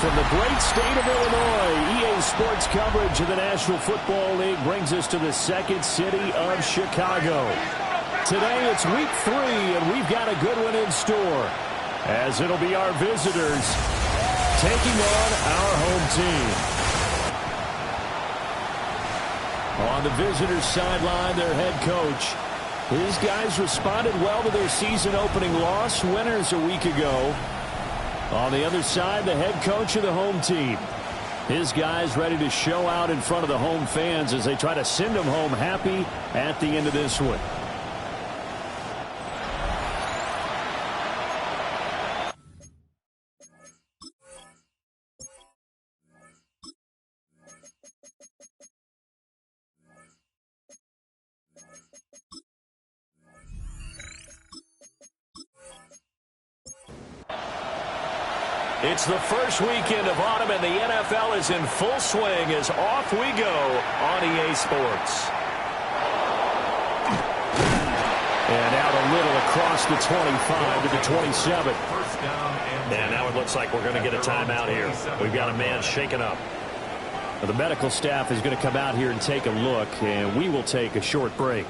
From the great state of Illinois, EA Sports coverage of the National Football League brings us to the second city of Chicago. Today it's week 3, and we've got a good one in store, as it'll be our visitors taking on our home team. On the visitors' sideline, their head coach. His guys responded well to their season-opening loss, winners a week ago. On the other side, the head coach of the home team. His guys ready to show out in front of the home fans as they try to send them home happy at the end of this one. It's the first weekend of autumn, and the NFL is in full swing as off we go on EA Sports. And out a little across the 25 to the 27. And now it looks like we're going to get a timeout here. We've got a man shaken up. Well, the medical staff is going to come out here and take a look, and we will take a short break.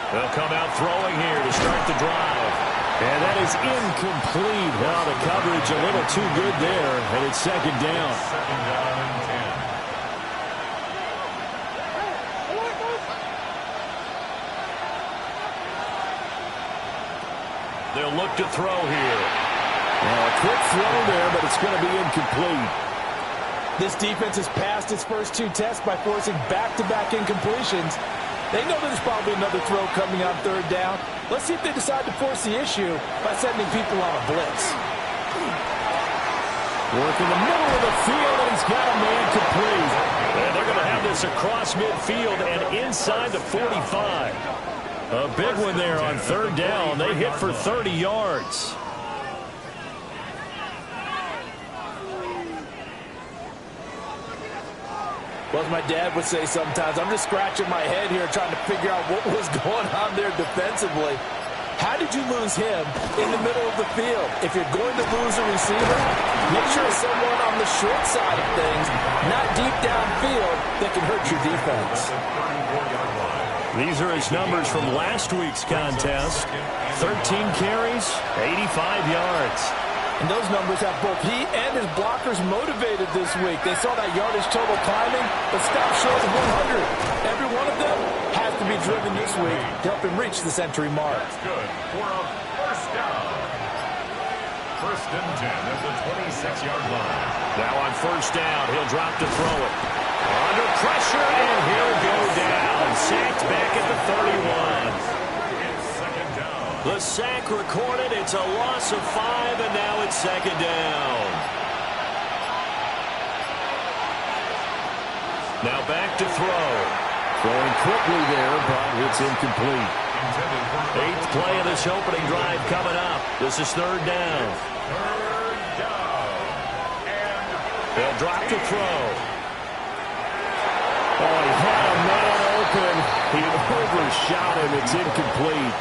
They'll come out throwing here to start the drive. And that is incomplete. Well, the coverage a little too good there, and it's second down. Second down and 10. They'll look to throw here. Well, a quick throw there, but it's going to be incomplete. This defense has passed its first 2 tests by forcing back-to-back incompletions. They know there's probably another throw coming on third down. Let's see if they decide to force the issue by sending people on a blitz. Work in the middle of the field, and he's got a man complete. And they're going to have this across midfield and inside the 45. A big one there on third down. They hit for 30 yards. Well, as my dad would say sometimes, I'm just scratching my head here trying to figure out what was going on there defensively. How did you lose him in the middle of the field? If you're going to lose a receiver, make sure it's someone on the short side of things, not deep downfield, that can hurt your defense. These are his numbers from last week's contest. 13 carries, 85 yards. And those numbers have both he and his blockers motivated this week. They saw that yardage total climbing, but stopped short of 100. Every one of them has to be driven this week to help him reach the century mark. That's good for a first down. First and 10 at the 26-yard line. Now on first down, he'll drop to throw it. Under pressure, and he'll go down. Sacked back at the 31. The sack recorded. It's a loss of 5, and now it's second down. Now back to throw. Throwing quickly there, but it's incomplete. 8th play of this opening drive coming up. This is third down. Third down. They'll drop to throw. Oh, he had a man open. He overshot him. It's incomplete.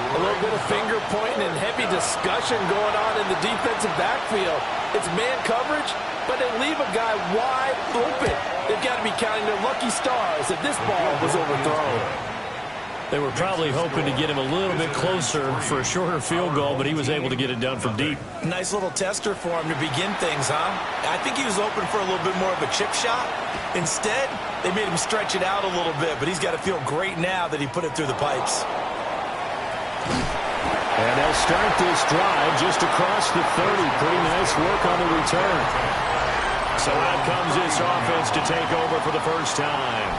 A little bit of finger pointing and heavy discussion going on in the defensive backfield. It's man coverage, but they leave a guy wide open. They've got to be counting their lucky stars if this ball was overthrown. They were probably hoping to get him a little bit closer for a shorter field goal, but he was able to get it done from deep. Nice little tester for him to begin things, huh? I think he was open for a little bit more of a chip shot. Instead, they made him stretch it out a little bit, but he's got to feel great now that he put it through the pipes. And they'll start this drive just across the 30. Pretty nice work on the return. So out comes this offense to take over for the first time.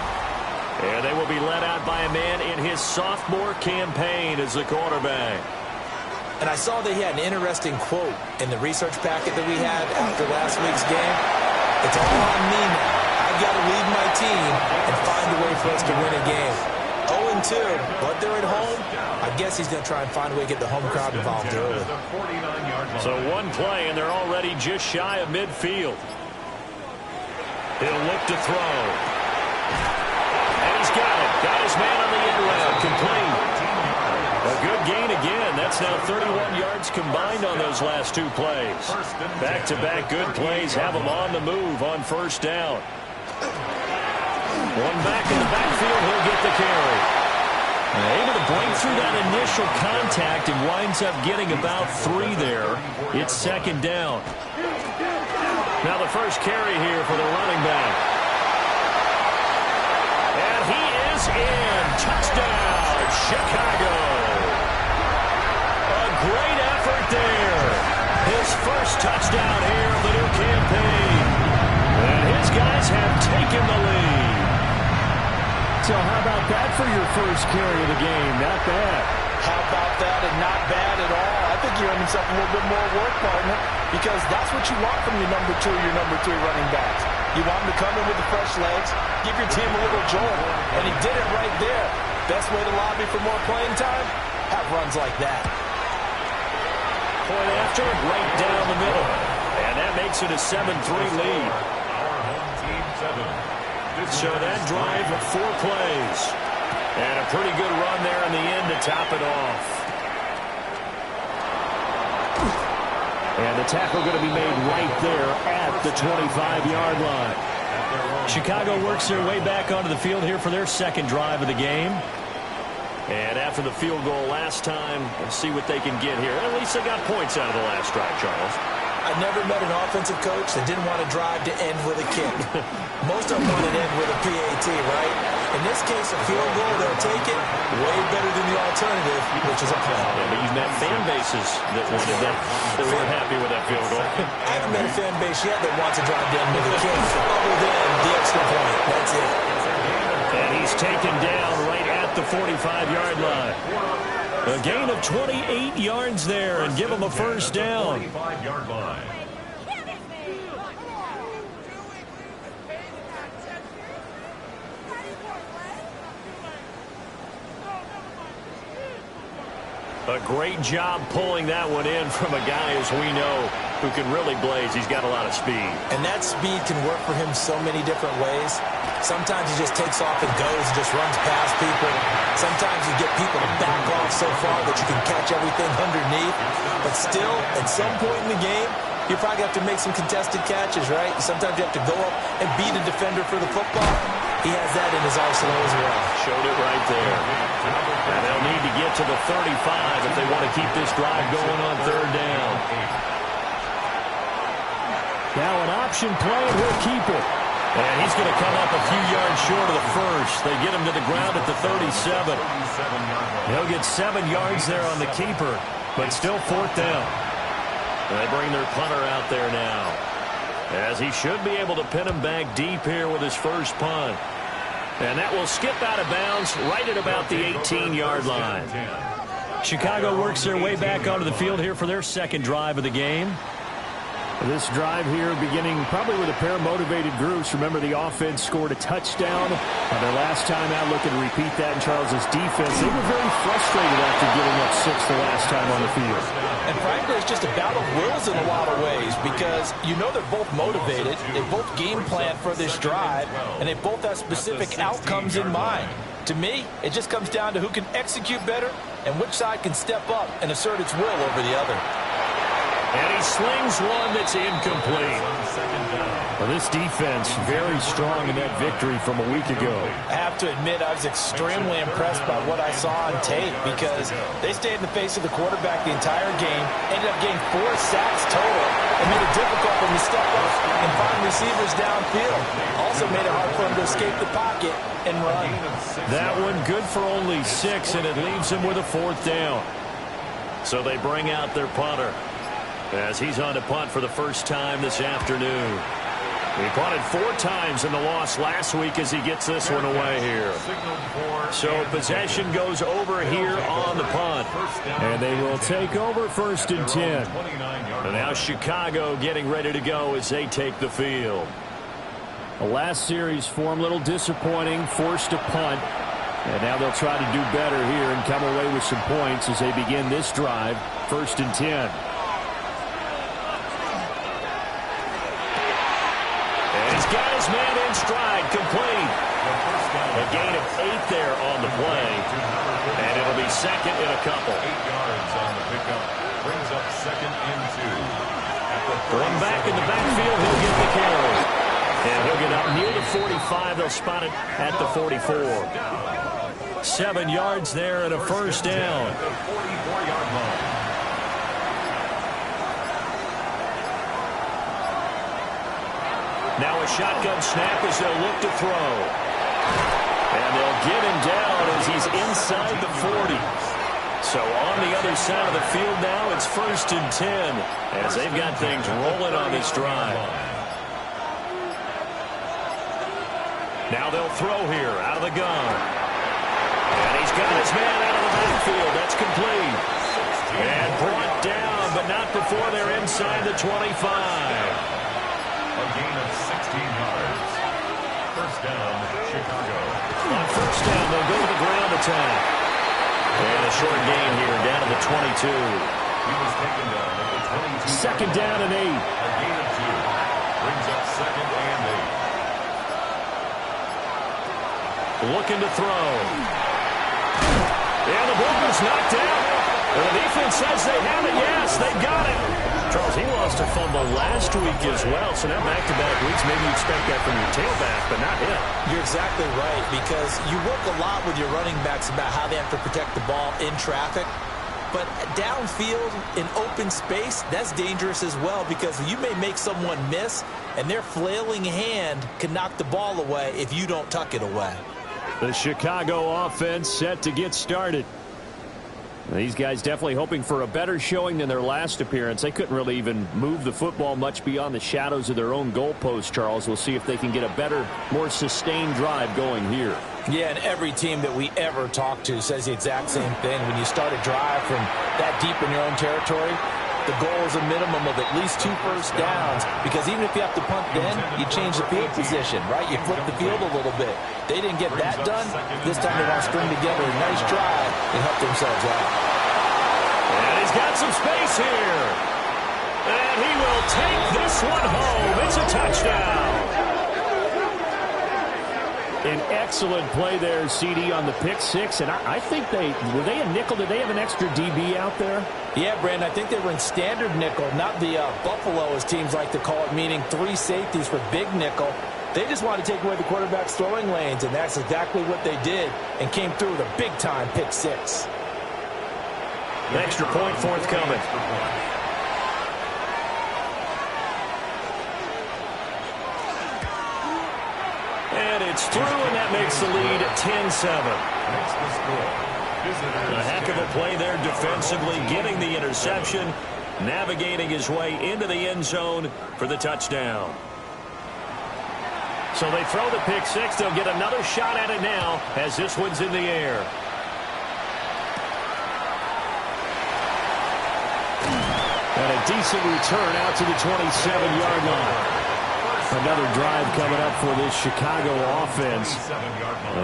And they will be led out by a man in his sophomore campaign as the quarterback. And I saw that he had an interesting quote in the research packet that we had after last week's game. It's all on me now. I've got to lead my team and find a way for us to win a game. 0-2, but they're at home. I guess he's going to try and find a way to get the home crowd involved early. So one play, and they're already just shy of midfield. He'll look to throw. And he's got it. Got his man on the end route. Complete. A good gain again. That's now 31 yards combined on those last two plays. Back-to-back good plays have them on the move on first down. One back in the backfield. He'll get the carry. Able to break through that initial contact and winds up getting about 3 there. It's second down. Now the first carry here for the running back. And he is in. Touchdown, Chicago. A great effort there. His first touchdown here of the new campaign. And his guys have taken the lead. So how about that for your first carry of the game? Not bad. How about that and not bad at all? I think you earned himself a little bit more work, partner, because that's what you want from your number 2 or your number 3 running backs. You want him to come in with the fresh legs, give your team a little jolt, and he did it right there. Best way to lobby for more playing time? Have runs like that. Point after it, right down the middle. And that makes it a 7-3 lead. Our home team 7. So that drive, 4 plays. And a pretty good run there in the end to top it off. And the tackle going to be made right there at the 25-yard line. Chicago works their way back onto the field here for their second drive of the game. And after the field goal last time, we'll see what they can get here. At least they got points out of the last drive, Charles. I never met an offensive coach that didn't want to drive to end with a kick. Most of them want to end with a PAT, right? In this case, a field goal, they'll take it way better than the alternative, which is a play. Yeah, but you've met fan bases that wanted that, that weren't happy with that field goal. I haven't met a fan base yet that wants to drive to end with a kick, other than the extra point. That's it. And he's taken down right at the 45-yard line. A gain of 28 yards there and give him a first down. 45-yard line. A great job pulling that one in from a guy, as we know, who can really blaze. He's got a lot of speed. And that speed can work for him so many different ways. Sometimes he just takes off and goes and just runs past people. Sometimes you get people to back off so far that you can catch everything underneath. But still, at some point in the game, you probably have to make some contested catches, right? Sometimes you have to go up and beat a defender for the football. He has that in his arsenal as well. Showed it right there. And they'll need to get to the 35 if they want to keep this drive going on third down. Now an option play, and he'll keep it. And he's going to come up a few yards short of the first. They get him to the ground at the 37. He'll get 7 yards there on the keeper, but still fourth down. They bring their punter out there now, as he should be able to pin him back deep here with his first punt. And that will skip out of bounds right at about the 18-yard line. Chicago works their way back onto the field here for their second drive of the game. This drive here beginning probably with a pair of motivated groups. Remember, the offense scored a touchdown on their last time out. Looking to repeat that in Charles's defense. They were very frustrated after giving up 6 the last time on the field. And frankly, it's just a battle of wills in a lot of ways, because you know they're both motivated. They both game plan for this drive, and they both have specific outcomes in mind. To me, it just comes down to who can execute better and which side can step up and assert its will over the other. And he slings one that's incomplete. Well, this defense very strong in that victory from a week ago. I have to admit, I was extremely impressed by what I saw on tape, because they stayed in the face of the quarterback the entire game, ended up getting 4 sacks total, and made it difficult for him to step up and find receivers downfield. Also made it hard for him to escape the pocket and run. That one good for only 6, and it leaves him with a fourth down. So they bring out their punter, as he's on to punt for the first time this afternoon. He punted 4 times in the loss last week as he gets this one away here. So possession goes over here on the punt. And they will take over 1st and 10. And now Chicago getting ready to go as they take the field. The last series for him, a little disappointing, forced to punt. And now they'll try to do better here and come away with some points as they begin this drive, 1st and 10. Got his man in stride, complete. A gain of 8 there on the play. And it'll be second in a couple. 8 yards on the pickup. Brings up second and 2. One back in the backfield, he'll get the carry. And he'll get up near the 45. They'll spot it at the 44. 7 yards there and a first down. At the 44-yard line. Now a shotgun snap as they'll look to throw. And they'll get him down as he's inside the 40. So on the other side of the field now, it's 1st and 10 as they've got things rolling on this drive. Now they'll throw here out of the gun. And he's got his man out of the backfield. That's complete. And brought down, but not before they're inside the 25. A gain of 16 yards. First down, Chicago. On first down, they'll go to the ground attack. And a short gain here down to the 22. He was taken down at the 22. Second down and 8. A gain of 2. Brings up second and 8. Looking to throw. And the ball is knocked out. And the defense says they have it. Yes, they got it. Charles, he lost a fumble last week as well, so now back-to-back weeks, maybe you expect that from your tailback, but not him. You're exactly right, because you work a lot with your running backs about how they have to protect the ball in traffic, but downfield in open space, that's dangerous as well, because you may make someone miss, and their flailing hand can knock the ball away if you don't tuck it away. The Chicago offense set to get started. These guys definitely hoping for a better showing than their last appearance. They couldn't really even move the football much beyond the shadows of their own goalpost, Charles. We'll see if they can get a better, more sustained drive going here. Yeah, and every team that we ever talk to says the exact same thing. When you start a drive from that deep in your own territory, the goal is a minimum of at least 2 first downs, because even if you have to punt then, you change the field position, right? You flip the field a little bit. They didn't get that done. This time they want to string together a nice drive and help themselves out. And he's got some space here. And he will take this one home. It's a touchdown. An excellent play there, CD, on the pick six. And I think were they a nickel? Did they have an extra DB out there? Yeah, Brandon, I think they were in standard nickel, not the Buffalo, as teams like to call it, meaning 3 safeties for big nickel. They just wanted to take away the quarterback's throwing lanes, and that's exactly what they did, and came through with a big-time pick six. An extra point forthcoming. And it's through, and that makes the lead 10-7. A heck of a play there defensively, getting the interception, navigating his way into the end zone for the touchdown. So they throw the pick six. They'll get another shot at it now as this one's in the air. And a decent return out to the 27-yard line. Another drive coming up for this Chicago offense.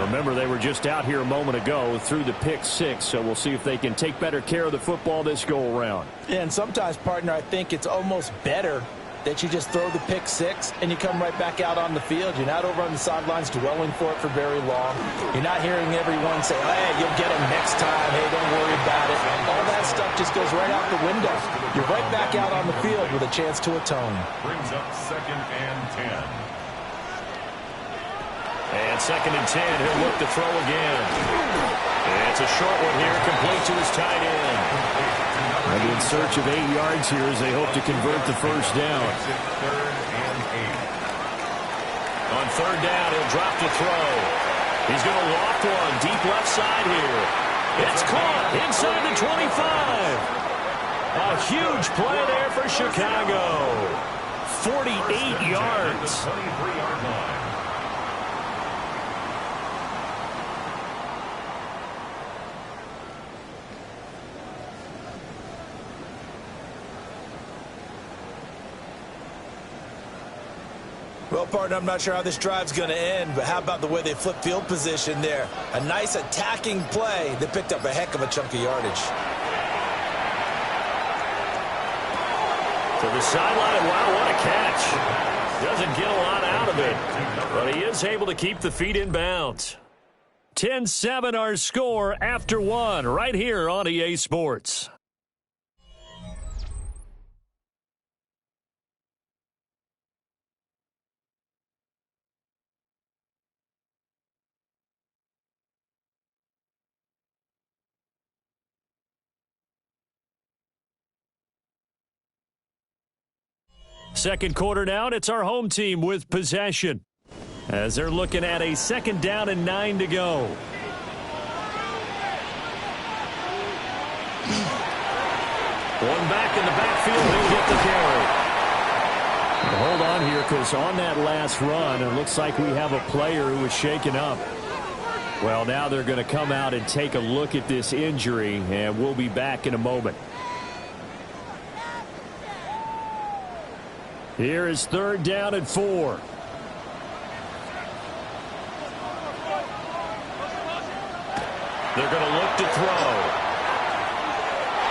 Remember, they were just out here a moment ago through the pick six, so we'll see if they can take better care of the football this go-around. And sometimes, partner, I think it's almost better that you just throw the pick six and you come right back out on the field. You're not over on the sidelines dwelling for it for very long. You're not hearing everyone say, hey, you'll get them next time. Hey, don't worry about it. All that stuff just goes right out the window. You're right back out on the field with a chance to atone. Brings up second and 10. And second and 10, he'll look to throw again. And it's a short one here, complete to his tight end. And in search of 8 yards here as they hope to convert the first down. Third and 8. On third down, he'll drop to throw. He's going to loft one deep left side here. It's caught inside the 25. A huge play there for Chicago. 48 yards. 23-yard line. Well, partner, I'm not sure how this drive's going to end, but how about the way they flip field position there? A nice attacking play that picked up a heck of a chunk of yardage. To the sideline, wow, what a catch. Doesn't get a lot out of it. But he is able to keep the feet in bounds. 10-7 our score after one right here on EA Sports. Second quarter now, it's our home team with possession, as they're looking at a 2nd down and 9 to go. One back in the backfield, he'll get the carry. Hold on here, because on that last run, it looks like we have a player who was shaken up. Well, now they're going to come out and take a look at this injury, and we'll be back in a moment. Here is 3rd down and 4. They're going to look to throw.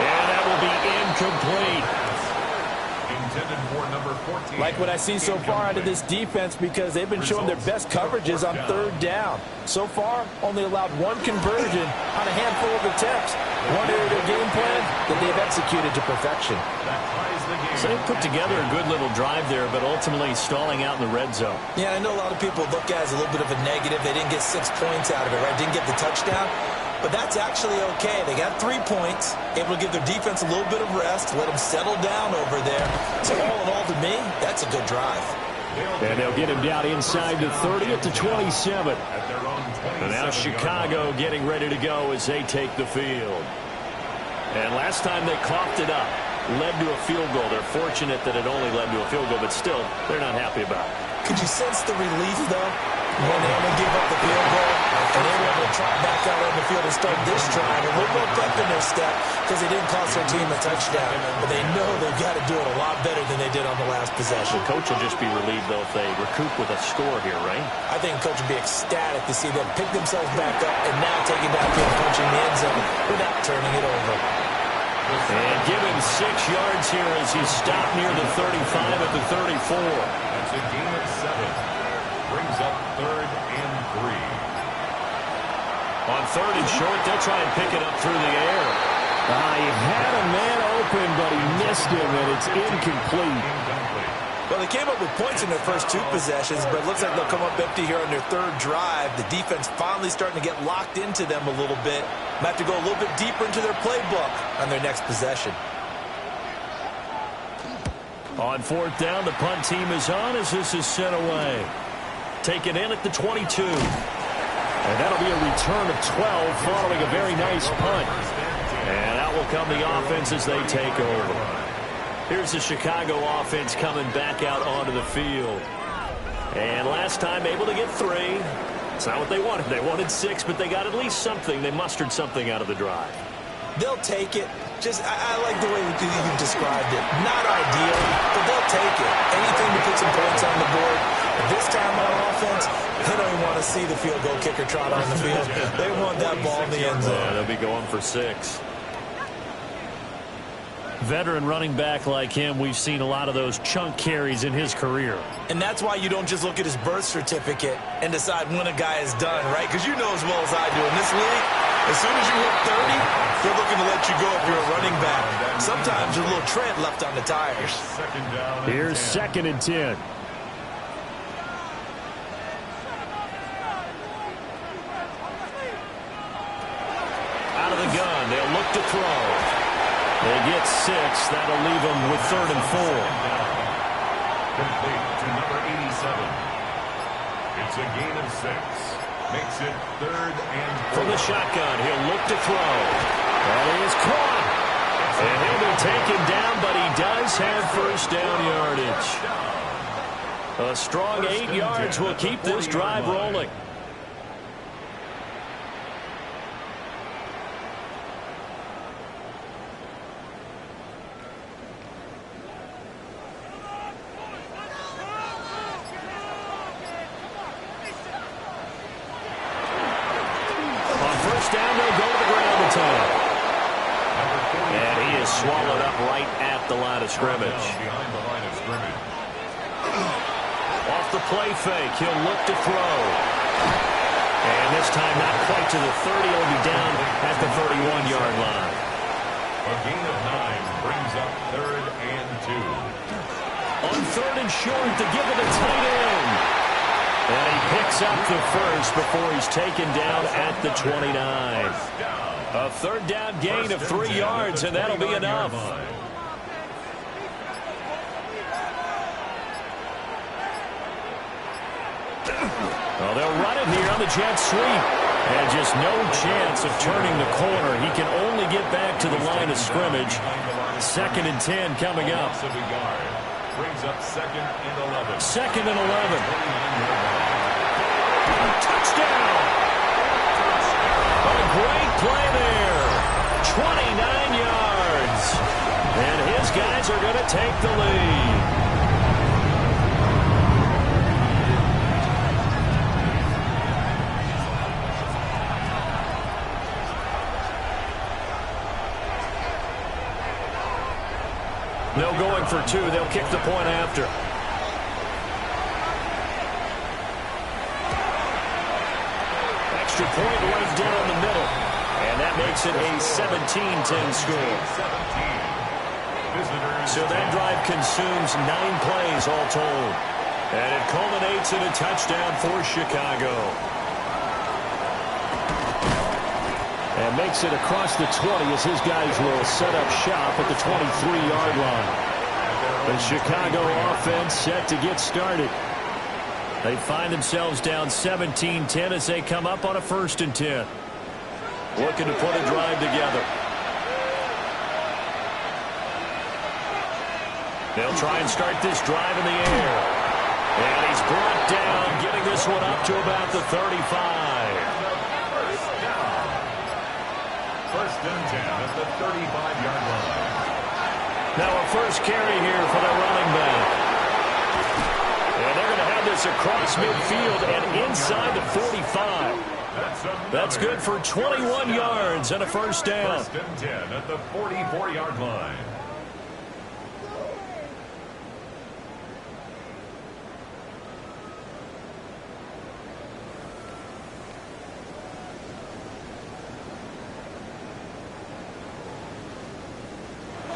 And that will be incomplete. Intended for number 14. Like what I've seen so far out of this defense, because they've been showing their best coverages on 3rd down. So far, only allowed 1 conversion on a handful of attempts. One area of their game plan that they've executed to perfection. So they put together a good little drive there, but ultimately stalling out in the red zone. Yeah, I know a lot of people look at it as a little bit of a negative. They didn't get 6 points out of it, right? Didn't get the touchdown. But that's actually okay. They got 3 points, able to give their defense a little bit of rest, let them settle down over there. So all in all, to me, that's a good drive. And they'll get him down inside the 30 at the 27. And now Chicago getting ready to go as they take the field. And last time they coughed it up, led to a field goal. They're fortunate that it only led to a field goal, but still, they're not happy about it. Could you sense the relief, though, when they only give up the field goal and they were able to trot back out on the field and start this drive a little more pep in their step because they didn't cost their team a touchdown, but they know they've got to do it a lot better than they did on the last possession. The coach will just be relieved, though, if they recoup with a score here, right? I think the coach will be ecstatic to see them pick themselves back up and now taking downfield, punching the end zone without turning it over. And give him 6 yards here as he's stopped near the 35 at the 34. That's a gain of 7. Brings up 3rd and 3. On 3rd and short, they'll try and pick it up through the air. He had a man open, but he missed him, and it's incomplete. Well, they came up with points in their first 2 possessions, but it looks like they'll come up empty here on their 3rd drive. The defense finally starting to get locked into them a little bit. Might have to go a little bit deeper into their playbook on their next possession. On 4th down, the punt team is on as this is sent away. Taken in at the 22. And that'll be a return of 12 following a very nice punt. And out will come the offense as they take over. Here's the Chicago offense coming back out onto the field. And last time able to get 3. It's not what they wanted. They wanted 6, but they got at least something. They mustered something out of the drive. They'll take it. I like the way you described it. Not ideal, but they'll take it. Anything to put some points on the board. This time on offense, they don't even want to see the field goal kicker trot on the field. They want that ball in the end zone. Yeah, they'll be going for 6. Veteran running back like him, we've seen a lot of those chunk carries in his career. And that's why you don't just look at his birth certificate and decide when a guy is done, right? Because you know as well as I do, in this league, as soon as you hit 30, they're looking to let you go if you're a running back. Sometimes there's a little tread left on the tires. Here's 2nd and 10. Out of the gun, they'll look to throw. They get 6. That'll leave them with 3rd and 4. Complete to number 87. It's a gain of 6. Makes it 3rd and 4. From the shotgun, he'll look to throw. That is caught. And he'll be taken down, but he does have 1st down yardage. A strong 8 yards will keep this drive rolling. Down, they'll go to the ground attack. And he is swallowed up right at the line of scrimmage. Behind the line of scrimmage. Off the the play fake. He'll look to throw. And this time not quite to the 30. He'll be down at the 31-yard line. A gain of 9 brings up 3rd and 2. On 3rd and short to give it a tight end. And he picks up the first before he's taken down at the 29. A 3rd down gain of 3 yards, and that'll be enough. Well, they'll run it here on the jet sweep. And just no chance of turning the corner. He can only get back to the line of scrimmage. 2nd and 10 coming up. Brings up 2nd and 11. 2nd and 11. Touchdown! A great play there. 29 yards. And his guys are going to take the lead. No going for 2. They'll kick the point after. Extra point right down the middle. And that makes it a 17-10 score. So that drive consumes 9 plays all told. And it culminates in a touchdown for Chicago. And makes it across the 20 as his guys will set up shop at the 23-yard line. The Chicago offense set to get started. They find themselves down 17-10 as they come up on a 1st and 10. Looking to put a drive together. They'll try and start this drive in the air. And he's brought down, getting this one up to about the 35. 1st and 10 at the 35-yard line. Now a first carry here for the running back. And they're going to have this across midfield and inside the 45. That's good for 21 yards and a 1st down. 1st and 10 at the 44-yard line.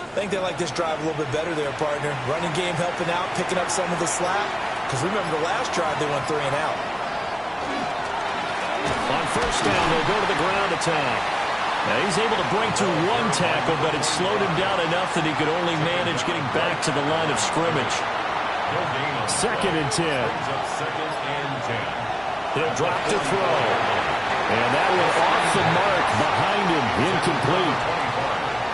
I think they like this drive a little bit better there, partner. Running game helping out, picking up some of the slack. Because remember, the last drive they went 3 and out. On 1st down, they'll go to the ground attack. Now he's able to break through 1 tackle, but it slowed him down enough that he could only manage getting back to the line of scrimmage. 2nd and 10. He'll drop to throw. And that one off the mark behind him, incomplete.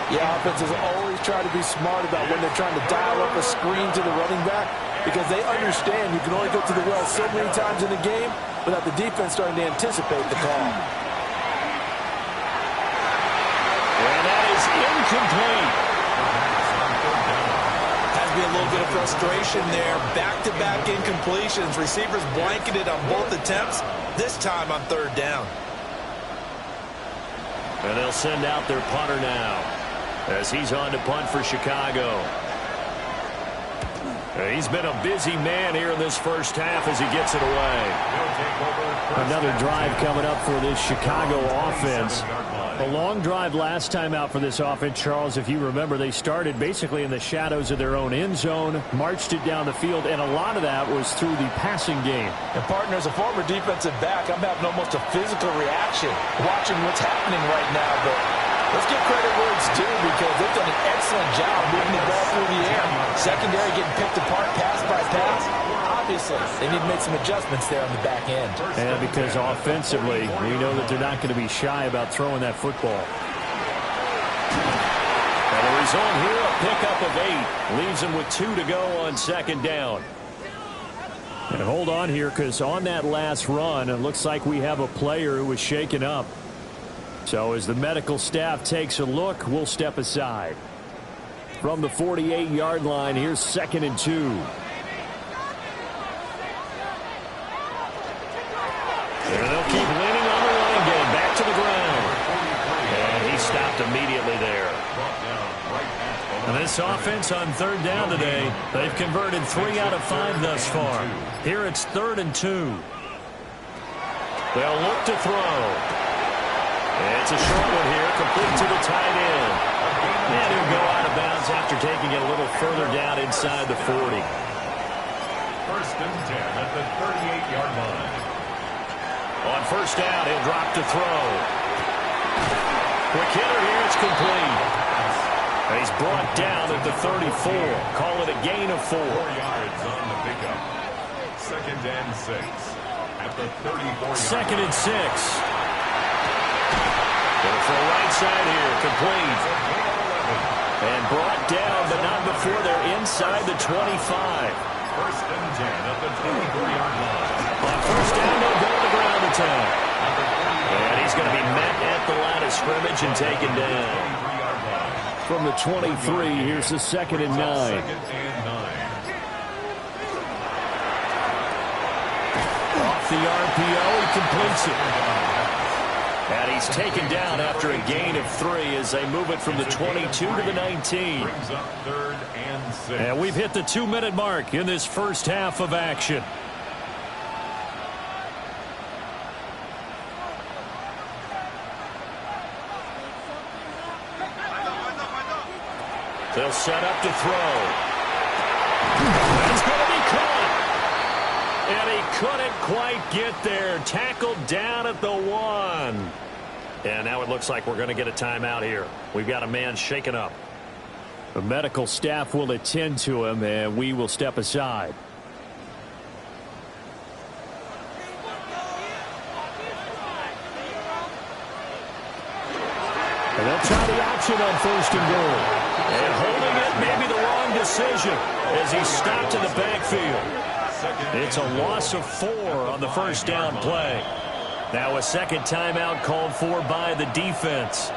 Yeah, offenses always try to be smart about when they're trying to dial up a screen to the running back because they understand you can only go to the well so many times in the game without the defense starting to anticipate the call. And that is incomplete. Has to be a little bit of frustration there. Back-to-back incompletions. Receivers blanketed on both attempts, this time on 3rd down. And they'll send out their punter now as he's on to punt for Chicago. He's been a busy man here in this 1st half as he gets it away. Another drive coming up for this Chicago offense. A long drive last time out for this offense, Charles. If you remember, they started basically in the shadows of their own end zone, marched it down the field, and a lot of that was through the passing game. And, partner, as a former defensive back, I'm having almost a physical reaction watching what's happening right now. But let's give credit where it's due because they've done an excellent job moving the ball through the air. Secondary getting picked apart pass by pass. Obviously, they need to make some adjustments there on the back end. And because offensively, we know that they're not going to be shy about throwing that football. And the result here, a pickup of 8. Leaves them with 2 to go on 2nd down. And hold on here because on that last run, it looks like we have a player who was shaken up. So as the medical staff takes a look, we'll step aside. From the 48-yard line, here's 2nd and 2. And they'll keep leaning on the running game. Back to the ground. And he stopped immediately there. And this offense on third down today, they've converted 3 out of 5 thus far. Here it's 3rd and 2. They'll look to throw. It's a short one here, complete to the tight end. And he'll go out of bounds after taking it a little further down inside the 40. 1st and 10 at the 38-yard line. On first down, he'll drop to throw. Quick hitter here, it's complete. He's brought down at the 34. Call it a gain of 4. 4 yards on the pickup. 2nd and 6 at the 34-yard line. 2nd and 6. Going for a right side here, complete. And brought down, but not before they're inside the 25. 1st and 10 at the 24-yard line. On first down, they'll go to the ground attack. And he's going to be met at the line of scrimmage and taken down. From the 23, here's the 2nd and 9. 2nd and 9. Off the RPO, he completes it. And he's taken down after a gain of 3 as they move it from the 22 to the 19. Brings up 3rd and 6. And we've hit the 2-minute mark in this first half of action. They'll set up to throw. It's going to be caught. And he couldn't quite get there. Tackled down at the 1. And now it looks like we're going to get a timeout here. We've got a man shaken up. The medical staff will attend to him, and we will step aside. And they'll try the option on 1st and goal. And holding it may be the wrong decision as he's stopped in the backfield. It's a loss of 4 on the first down play. Now a second timeout called for by the defense.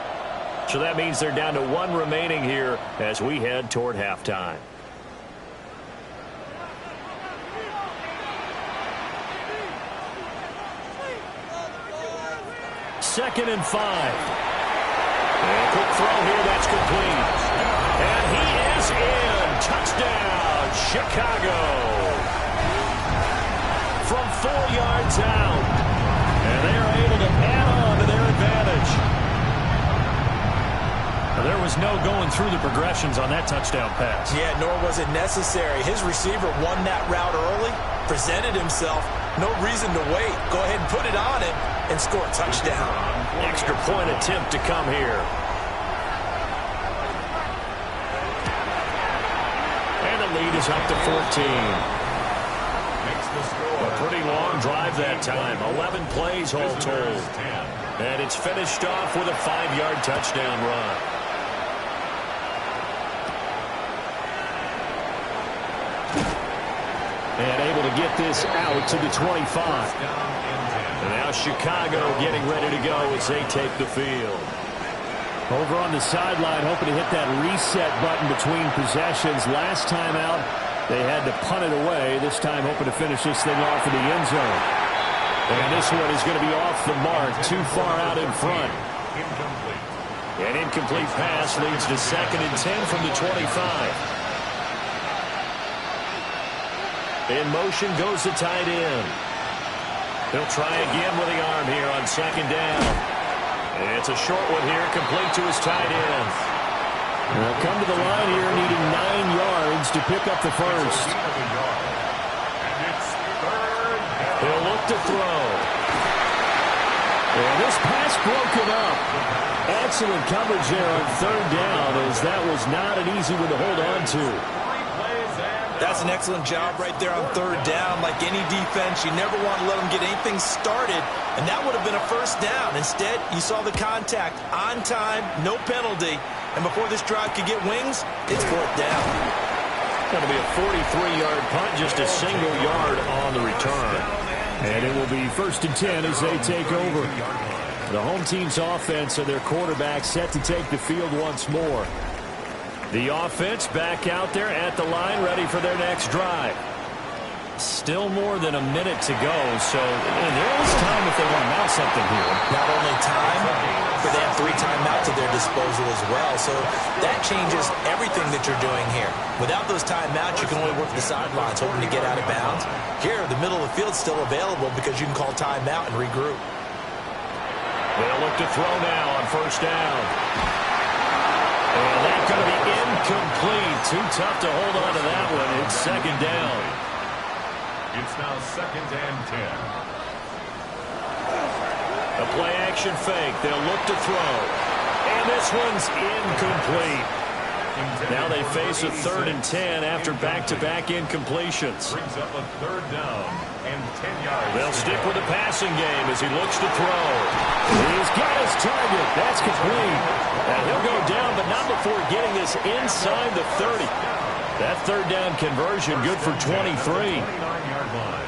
So that means they're down to 1 remaining here as we head toward halftime. Second and 5. And quick throw here, that's complete. And he is in. Touchdown, Chicago. From 4 yards out. And they are able to add on to their advantage. Now, there was no going through the progressions on that touchdown pass. Yeah, nor was it necessary. His receiver won that route early, presented himself. No reason to wait. Go ahead and put it on him and score a touchdown. Extra point attempt to come here. And the lead is up to 14. A pretty long drive that time. 11 plays all told. And it's finished off with a 5-yard touchdown run. And able to get this out to the 25. And now Chicago getting ready to go as they take the field. Over on the sideline, hoping to hit that reset button between possessions. Last time out, they had to punt it away. This time hoping to finish this thing off in the end zone. And this one is going to be off the mark, too far out in front. An incomplete pass leads to 2nd and 10 from the 25. In motion goes the tight end. He'll try again with the arm here on 2nd down. And it's a short one here, complete to his tight end. They'll come to the line here needing 9 yards to pick up the first. He'll look to throw. And this pass broken up. Excellent coverage there on 3rd down, as that was not an easy one to hold on to. That's an excellent job right there on 3rd down. Like any defense, you never want to let them get anything started, and that would have been a first down. Instead, you saw the contact on time, no penalty, and before this drive could get wings, it's 4th down. Going to be a 43-yard punt, just a single yard on the return. And it will be 1st and 10 as they take over. The home team's offense and their quarterback set to take the field once more. The offense back out there at the line, ready for their next drive. Still more than a minute to go, so there is time if they want to mount something here. Not only time, but they have 3 timeouts at their disposal as well. So that changes everything that you're doing here. Without those timeouts, you can only work the sidelines, hoping to get out of bounds. Here, the middle of the field's still available because you can call timeout and regroup. They'll look to throw now on first down. And that's going to be incomplete. Too tough to hold on to that one. It's second down. It's now 2nd and 10. A play-action fake. They'll look to throw. And this one's incomplete. Now they face a 3rd and 10 after back-to-back incompletions. Brings up a 3rd down and 10 yards. They'll stick with the passing game as he looks to throw. He's got his target. That's complete. And he'll go down, but not before getting this inside the 30. That 3rd down conversion good for 23. 29-yard line.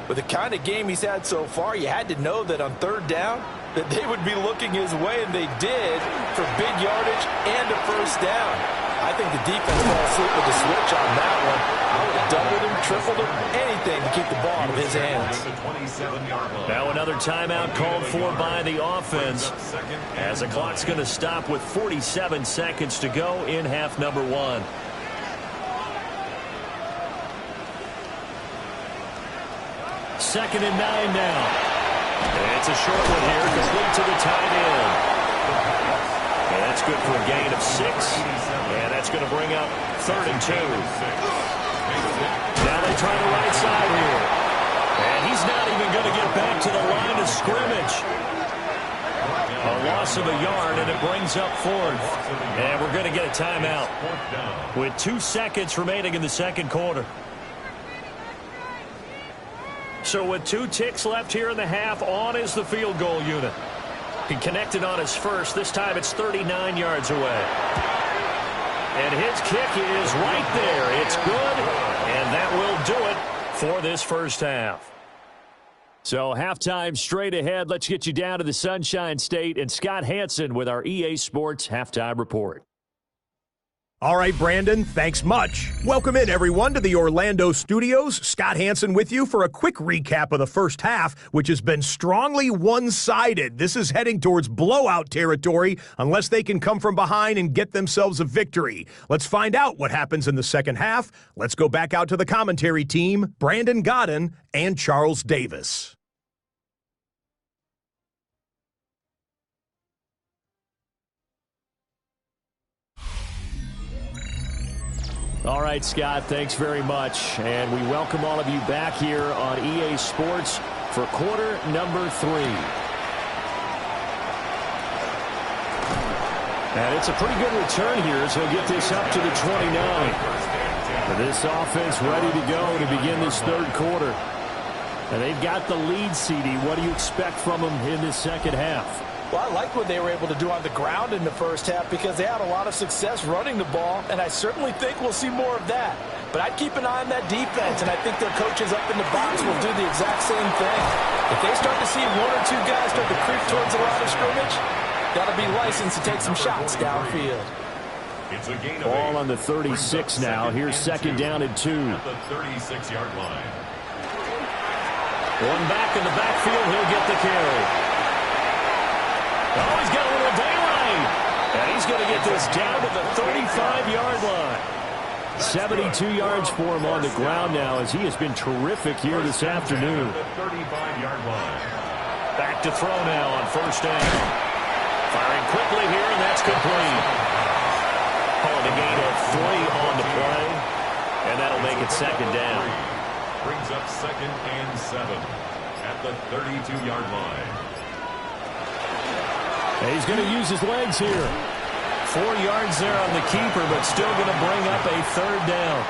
With the kind of game he's had so far, you had to know that on 3rd down that they would be looking his way, and they did, for big yardage and a first down. I think the defense fell asleep with the switch on that one. I would have doubled him, tripled him, anything to keep the ball out of his hands. Now another timeout called for by the offense as the clock's going to stop with 47 seconds to go in half number 1. Second and 9 now. It's a short one here, complete to the tight end. And that's good for a gain of 6. And that's going to bring up 3rd and 2. Now they try the right side here. And he's not even going to get back to the line of scrimmage. A loss of a yard, and it brings up 4th. And we're going to get a timeout with 2 seconds remaining in the second quarter. So with 2 ticks left here in the half, on is the field goal unit. He connected on his first. This time it's 39 yards away. And his kick is right there. It's good, and that will do it for this first half. So halftime straight ahead. Let's get you down to the Sunshine State and Scott Hansen with our EA Sports Halftime Report. All right, Brandon, thanks much. Welcome in, everyone, to the Orlando studios. Scott Hansen with you for a quick recap of the first half, which has been strongly one-sided. This is heading towards blowout territory unless they can come from behind and get themselves a victory. Let's find out what happens in the second half. Let's go back out to the commentary team, Brandon Godden and Charles Davis. All right, Scott, thanks very much. And we welcome all of you back here on EA Sports for quarter number 3. And it's a pretty good return here as he'll get this up to the 29. This offense ready to go to begin this third quarter. And they've got the lead, CD. What do you expect from them in this second half? Well, I like what they were able to do on the ground in the first half because they had a lot of success running the ball, and I certainly think we'll see more of that. But I'd keep an eye on that defense, and I think their coaches up in the box will do the exact same thing. If they start to see 1 or 2 guys start to creep towards the line of scrimmage, that'll be licensed to take some shots downfield. It's a gain of Ball 8. on the 36 now. Here's second down and 2. At the 36-yard line. One back in the backfield. He'll get the carry. Oh, he's got a little daylight. And he's going to get this down to the 35-yard line. 72 yards for him on the ground now as he has been terrific here this afternoon. The 35-yard line. Back to throw now on first down. Firing quickly here, and that's complete. Calling a gain of 3 on the play. And that'll make it second down. Brings up 2nd and 7 at the 32-yard line. And he's going to use his legs here. 4 yards there on the keeper, but still going to bring up a third down.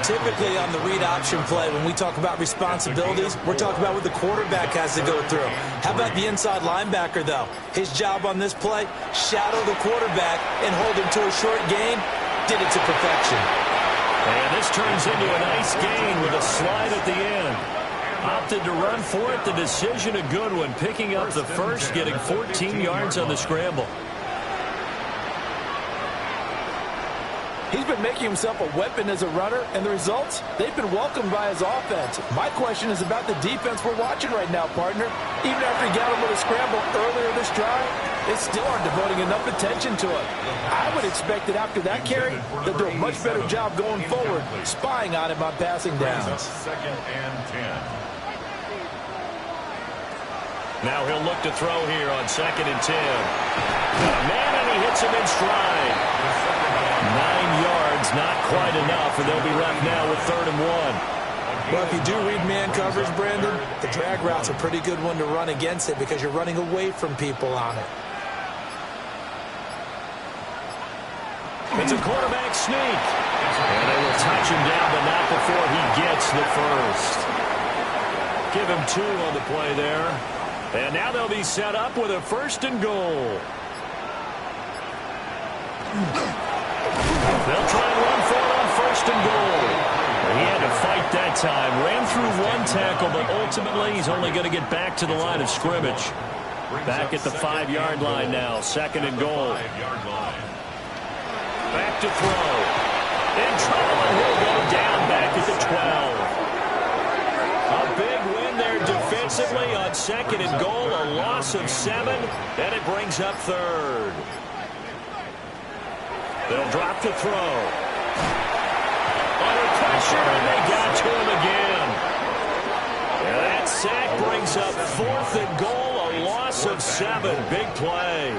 Typically on the read option play, when we talk about responsibilities, we're talking about what the quarterback has to go through. How about the inside linebacker, though? His job on this play, shadow the quarterback and hold him to a short gain. Did it to perfection. And this turns into a nice gain with a slide at the end. Opted to run for it. The decision a good one. Picking up the first, getting 14 yards on the scramble. He's been making himself a weapon as a runner, and the results, they've been welcomed by his offense. My question is about the defense we're watching right now, partner. Even after he got him with a scramble earlier this drive, they still aren't devoting enough attention to it. I would expect that after that carry, they'll do a much better job going forward, spying on him on passing downs. Second and 10. Now he'll look to throw here on 2nd and 10. Got a man, and he hits him in stride. 9 yards, not quite enough, and they'll be left now with 3rd and 1. Well, if you do read man coverage, Brandon, the drag route's a pretty good one to run against it because you're running away from people on it. It's a quarterback sneak. And they will touch him down, but not before he gets the first. Give him 2 on the play there. And now they'll be set up with a 1st and goal. They'll try and run for it on 1st and goal. He had to fight that time. Ran through 1 tackle, but ultimately he's only going to get back to the line of scrimmage. Back at the 5-yard line now. 2nd and goal. Back to throw. In trouble, and he'll go down back at the 12. A big win there defensively on 2nd and goal. A loss of 7, and it brings up 3rd. They'll drop to throw. Under pressure, and they got to him again. And that sack brings up 4th and goal, a loss of 7. Big play.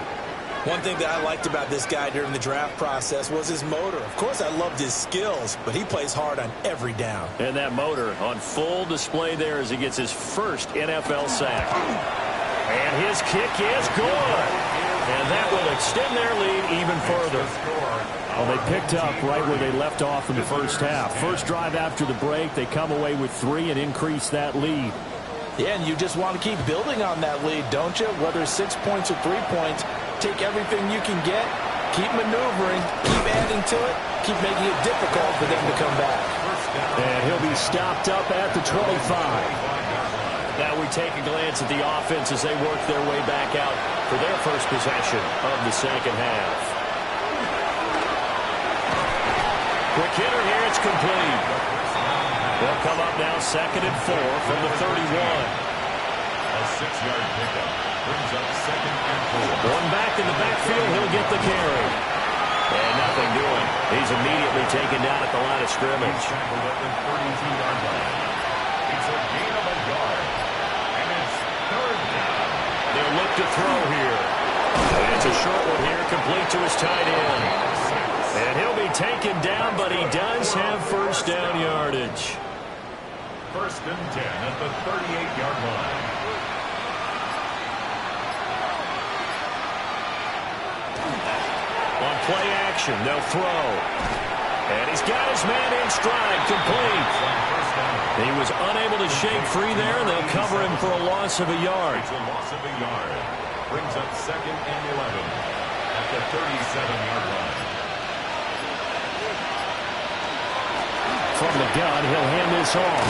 One thing that I liked about this guy during the draft process was his motor. Of course, I loved his skills, but he plays hard on every down. And that motor on full display there as he gets his first NFL sack. And his kick is good. And that will extend their lead even further. Well, they picked up right where they left off in the first half. First drive after the break, they come away with 3 and increase that lead. Yeah, and you just want to keep building on that lead, don't you? Whether 6 points or 3 points, take everything you can get, keep maneuvering, keep adding to it, keep making it difficult for them to come back. And he'll be stopped up at the 25. Now we take a glance at the offense as they work their way back out for their first possession of the second half. Quick hitter here, it's complete. They'll come up now 2nd and 4 from the 31. A 6-yard pickup brings up 2nd and 4. One back in the backfield, he'll get the carry. And nothing doing. He's immediately taken down at the line of scrimmage. Tackled at the 32-yard line. It's a gain of a yard. And it's 3rd down. They'll look to throw here. And it's a short one here, complete to his tight end. And he'll be taken down, but he does have first down yardage. 1st and 10 at the 38-yard line. On play action, they'll throw. And he's got his man in stride, complete. He was unable to shake free there, and they'll cover him for a loss of a yard. It's a loss of a yard. Brings up 2nd and 11 at the 37-yard line. From the gun, he'll hand this off.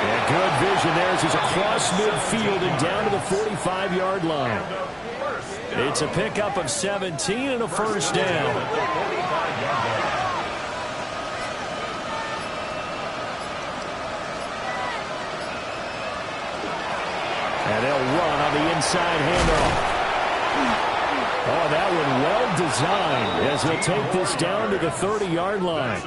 And good vision there as he's across midfield and down to the 45-yard line. It's a pickup of 17 and a first down. And they'll run on the inside handoff. Oh, that one well designed as he'll take this down to the 30-yard line.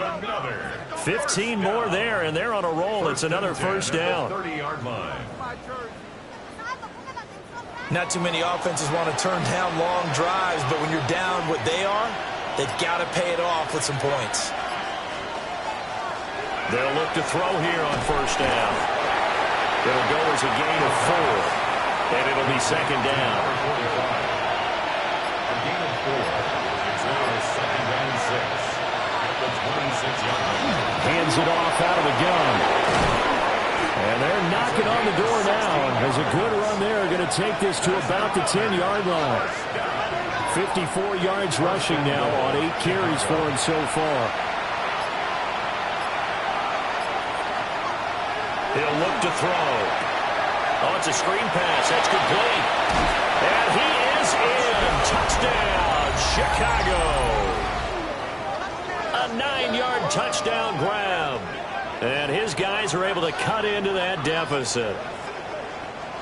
15 more there, and they're on a roll. It's another first down. 30-yard line. Not too many offenses want to turn down long drives, but when you're down what they are, they've got to pay it off with some points. They'll look to throw here on first down. It'll go as a gain of 4, and it'll be second down. A gain of 4. It's now a 2nd and 6 at the 26-yard line. Hands it off out of the gun. And they're knocking on the door now. As a good run there, going to take this to about the 10-yard line. 54 yards rushing now on 8 carries for him so far. He'll look to throw. Oh, it's a screen pass. That's complete. And he is in. Touchdown, Chicago. A 9-yard touchdown grab. And his guys are able to cut into that deficit.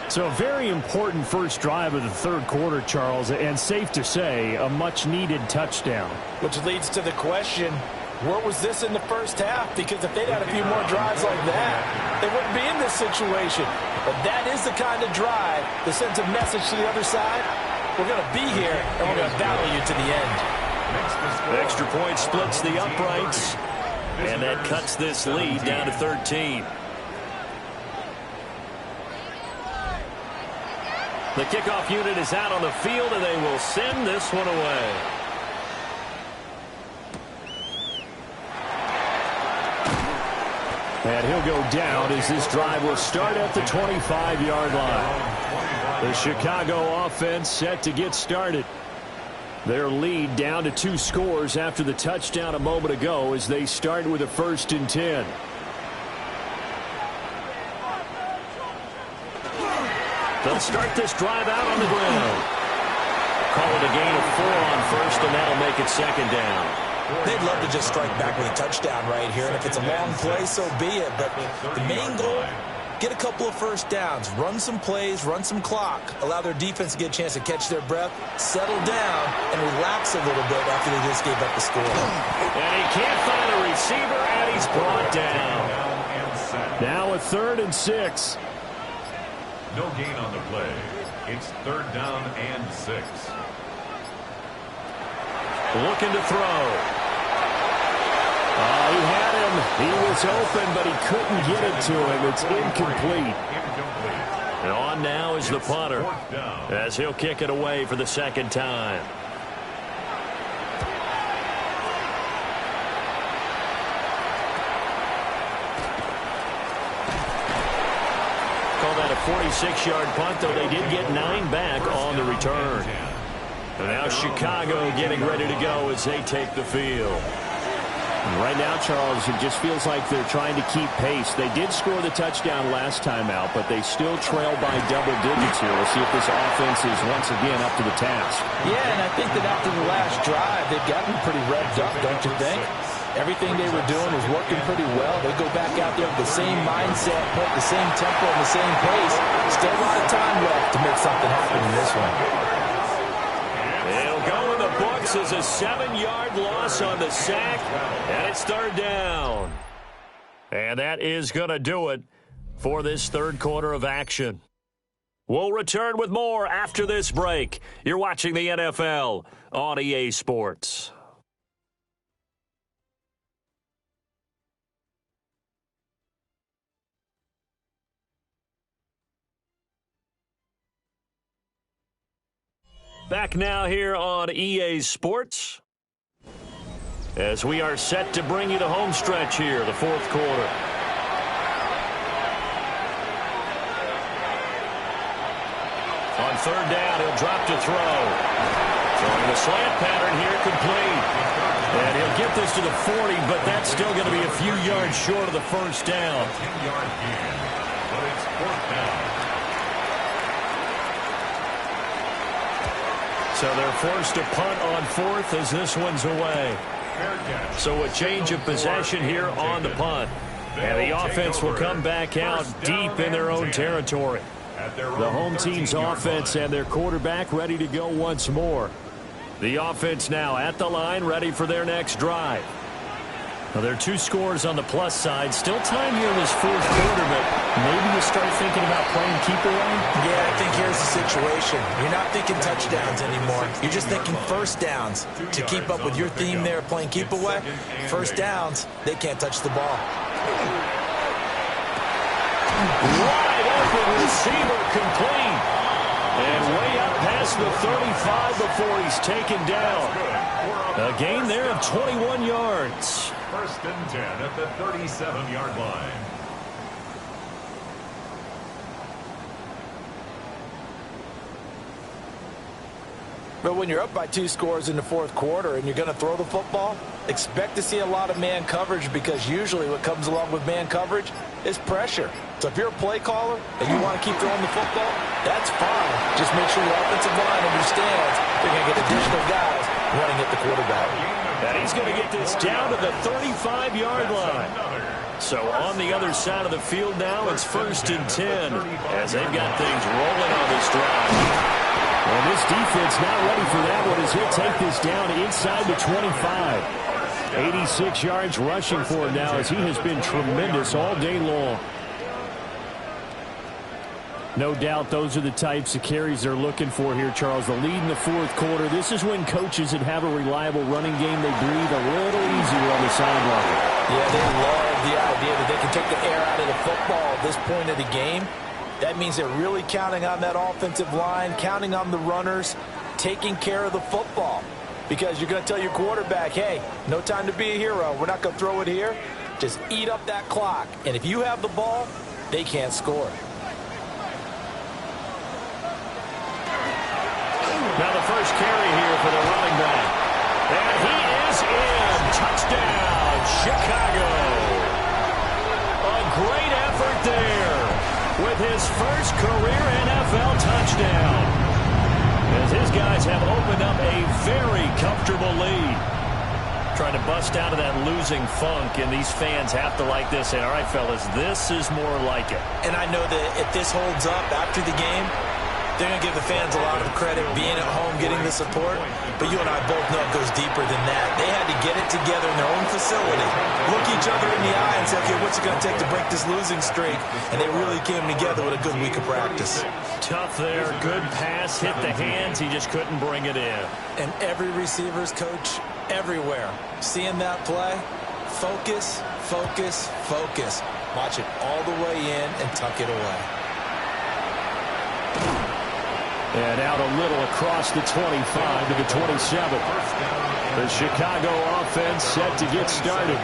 So a very important first drive of the third quarter, Charles, and safe to say, a much-needed touchdown. Which leads to the question, where was this in the first half? Because if they'd had a few more drives like that, they wouldn't be in this situation. But that is the kind of drive that sends a message to the other side. We're going to be here, and we're going to battle you to the end. Extra point splits the uprights, and that cuts this lead down to 13. The kickoff unit is out on the field, and they will send this one away. And he'll go down as this drive will start at the 25-yard line. The Chicago offense set to get started. Their lead down to 2 scores after the touchdown a moment ago as they start with a 1st and 10. They'll start this drive out on the ground. Call it a gain of 4 on first, and that'll make it 2nd down. They'd love to just strike back with a touchdown right here, and if it's a long play, so be it. But the main goal, get a couple of first downs, run some plays, run some clock, allow their defense to get a chance to catch their breath, settle down, and relax a little bit after they just gave up the score. And he can't find a receiver, and he's brought down. Now a 3rd and 6. No gain on the play. It's 3rd down and 6. Looking to throw. He had him. He was open, but he couldn't get it to him. It's incomplete. And on now is the punter, as he'll kick it away for the 2nd time. Call that a 46-yard punt, though they did get 9 back on the return. And now Chicago getting ready to go as they take the field. Right now, Charles, it just feels like they're trying to keep pace. They did score the touchdown last time out, but they still trail by double digits here. We'll see if this offense is once again up to the task. Yeah, and I think that after the last drive, they've gotten pretty revved up, don't you think? Everything they were doing was working pretty well. They go back out there with the same mindset, put the same tempo and the same pace. Still a lot of time left to make something happen in this one. It'll go in the books as a 7-yard loss on the sack, and it's 3rd down. And that is going to do it for this third quarter of action. We'll return with more after this break. You're watching the NFL on EA Sports. Back now here on EA Sports as we are set to bring you the home stretch here, the 4th quarter. On 3rd down, he'll drop to throw. Throwing the slant pattern here, complete. And he'll get this to the 40, but that's still going to be a few yards short of the 1st down. 10-yard gain, but it's 4th down. So they're forced to punt on 4th as this one's away. So a change of possession here on the punt. And the offense will come back out deep in their own territory. The home team's offense and their quarterback ready to go once more. The offense now at the line, ready for their next drive. Well, there are 2 scores on the plus side. Still time here in this 4th quarter, but maybe you start thinking about playing keep away? Yeah, I think here's the situation. You're not thinking touchdowns anymore. You're just thinking first downs. To keep up with your theme there, playing keep away, first downs, they can't touch the ball. Wide open receiver, complete. And way up past the 35 before he's taken down. A gain there of 21 yards. 1st and 10 at the 37-yard line. But when you're up by 2 scores in the 4th quarter and you're going to throw the football, expect to see a lot of man coverage, because usually what comes along with man coverage is pressure. So if you're a play caller and you want to keep throwing the football, that's fine. Just make sure your offensive line understands they're going to get additional guys running at the quarterback. And he's going to get this down to the 35-yard line. So on the other side of the field now, it's 1st and 10 as they've got things rolling on this drive. Well, this defense not ready for that one as he'll take this down inside the 25. 86 yards rushing for him now as he has been tremendous all day long. No doubt those are the types of carries they're looking for here, Charles. The lead in the 4th quarter. This is when coaches that have a reliable running game, they breathe a little easier on the sideline. Yeah, they love the idea that they can take the air out of the football at this point of the game. That means they're really counting on that offensive line, counting on the runners, taking care of the football. Because you're going to tell your quarterback, hey, no time to be a hero. We're not going to throw it here. Just eat up that clock. And if you have the ball, they can't score. Now the first carry here for the running back. And he is in. Touchdown, Chicago. A great effort there with his first career NFL touchdown. As his guys have opened up a very comfortable lead. Trying to bust out of that losing funk, and these fans have to like this. And all right, fellas, this is more like it. And I know that if this holds up after the game, they're going to give the fans a lot of credit being at home, getting the support. But you and I both know it goes deeper than that. They had to get it together in their own facility, look each other in the eye and say, okay, what's it going to take to break this losing streak? And they really came together with a good week of practice. Tough there. Good pass. Hit the hands. He just couldn't bring it in. And every receiver's coach everywhere, seeing that play, focus, focus, focus. Watch it all the way in and tuck it away. And out a little across the 25 to the 27. The Chicago offense set to get started.